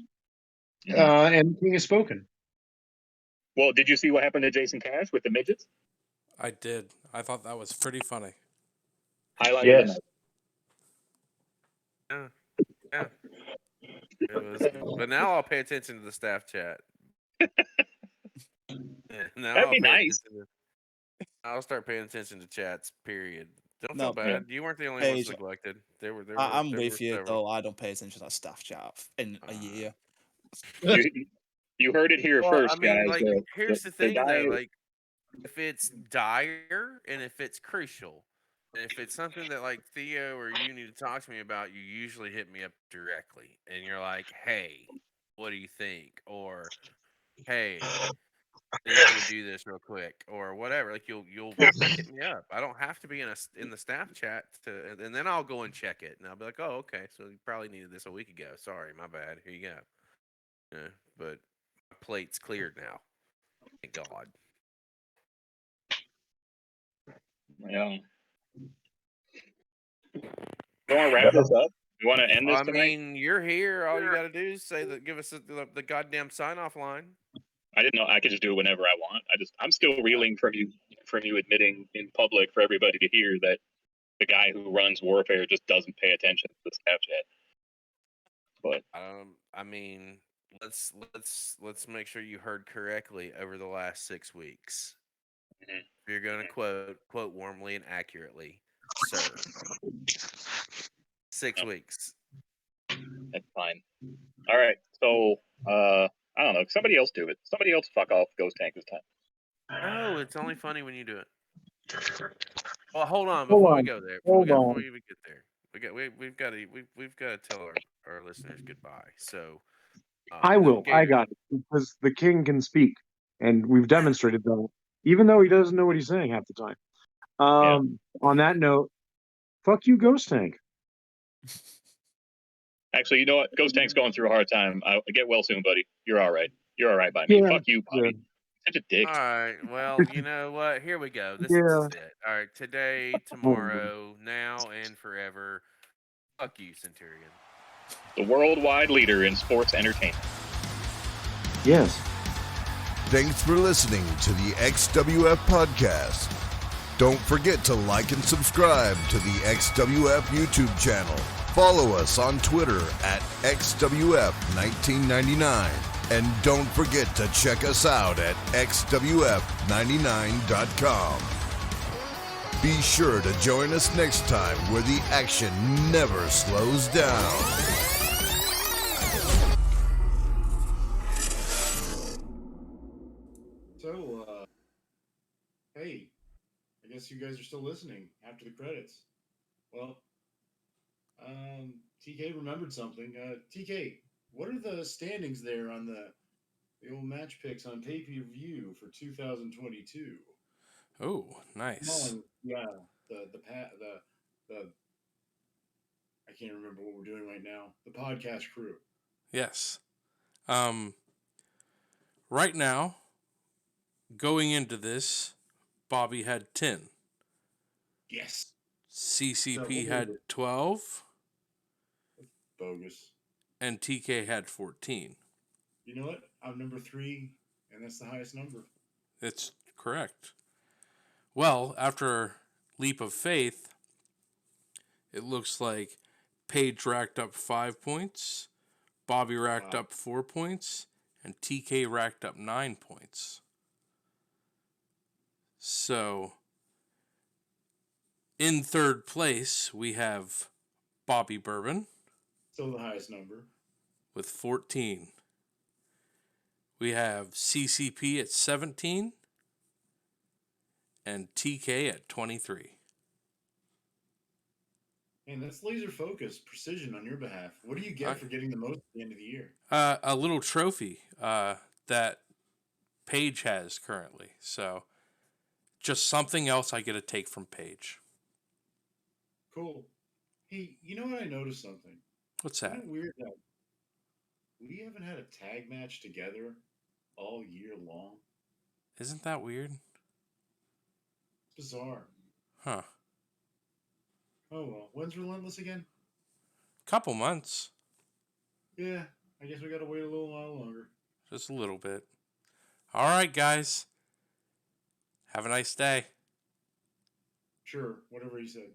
and the king has spoken. Well, did you see what happened to Jason Cash with the midgets? I did. I thought that was pretty funny. Highlight Yes. of the night. Yeah. It was, but now I'll pay attention to the staff chat. That'd be nice. I'll start paying attention to chats. Period. Don't feel bad. You weren't the only ones neglected. I'm with you, though. I don't pay attention to that staff chat in a year. You heard it here first, guys. Like, here's the thing, though. Like, if it's dire and if it's crucial, and if it's something that like Theo or you need to talk to me about, you usually hit me up directly, and you're like, "Hey, what do you think?" Or, "Hey, I need you to do this real quick," or whatever. Like you'll hit me up. I don't have to be in the staff chat and then I'll go and check it, and I'll be like, "Oh, okay, so you probably needed this a week ago. Sorry, my bad. Here you go." Yeah, but my plate's cleared now. Thank God. Yeah. You want to wrap this up? You want to end this tonight? I mean, you're here. All you got to do is give us the goddamn sign-off line. I didn't know I could just do it whenever I want. I'm still reeling from you admitting in public for everybody to hear that the guy who runs Warfare just doesn't pay attention to the staff chat. But I mean, let's make sure you heard correctly over the last 6 weeks. Mm-hmm. If you're going to quote warmly and accurately, sir. 6 weeks. That's fine. All right. So, I don't know. Somebody else do it. Somebody else fuck off Ghost Tank this time. No, it's only funny when you do it. Well, hold on before we go there. Before we even get there, we've got to tell our listeners goodbye. So, I will. I got it because the king can speak, and we've demonstrated that, even though he doesn't know what he's saying half the time. On that note, fuck you, Ghost Tank. Actually, you know what? Ghost Tank's going through a hard time. Get well soon, buddy. You're all right. You're all right by me. Fuck you, Bobby. Such a dick. All right. Well, you know what? Here we go. This is it. All right. Today, tomorrow, now, and forever. Fuck you, Centurion. The worldwide leader in sports entertainment. Yes. Thanks for listening to the XWF podcast. Don't forget to like and subscribe to the XWF YouTube channel. Follow us on Twitter at XWF1999. And don't forget to check us out at XWF99.com. Be sure to join us next time where the action never slows down. So, hey, I guess you guys are still listening after the credits. Well, TK remembered something. TK, what are the standings there on the old match picks on pay-per-view for 2022? Oh, nice. Yeah, the I can't remember what we're doing right now. The podcast crew. Yes. Right now, going into this, Bobby had 10. Yes. CCP So, had 12. bogus. And TK had 14. You know what? I'm number 3, and that's the highest number. It's correct. Well, after Leap of Faith, it looks like Paige racked up 5 points, Bobby racked up 4 points, and TK racked up 9 points. So, in third place, we have Bobby Bourbon. Still the highest number. With 14. We have CCP at 17. And TK at 23. And that's laser focus, precision on your behalf. What do you get for getting the most at the end of the year? A little trophy that Paige has currently. So, just something else I get to take from Paige. Cool. Hey, you know what? I noticed something. What's that? Isn't it weird that we haven't had a tag match together all year long? Isn't that weird? It's bizarre. Huh. Oh, well. When's Relentless again? Couple months. Yeah, I guess we got to wait a little while longer. Just a little bit. All right, guys. Have a nice day. Sure, whatever he said.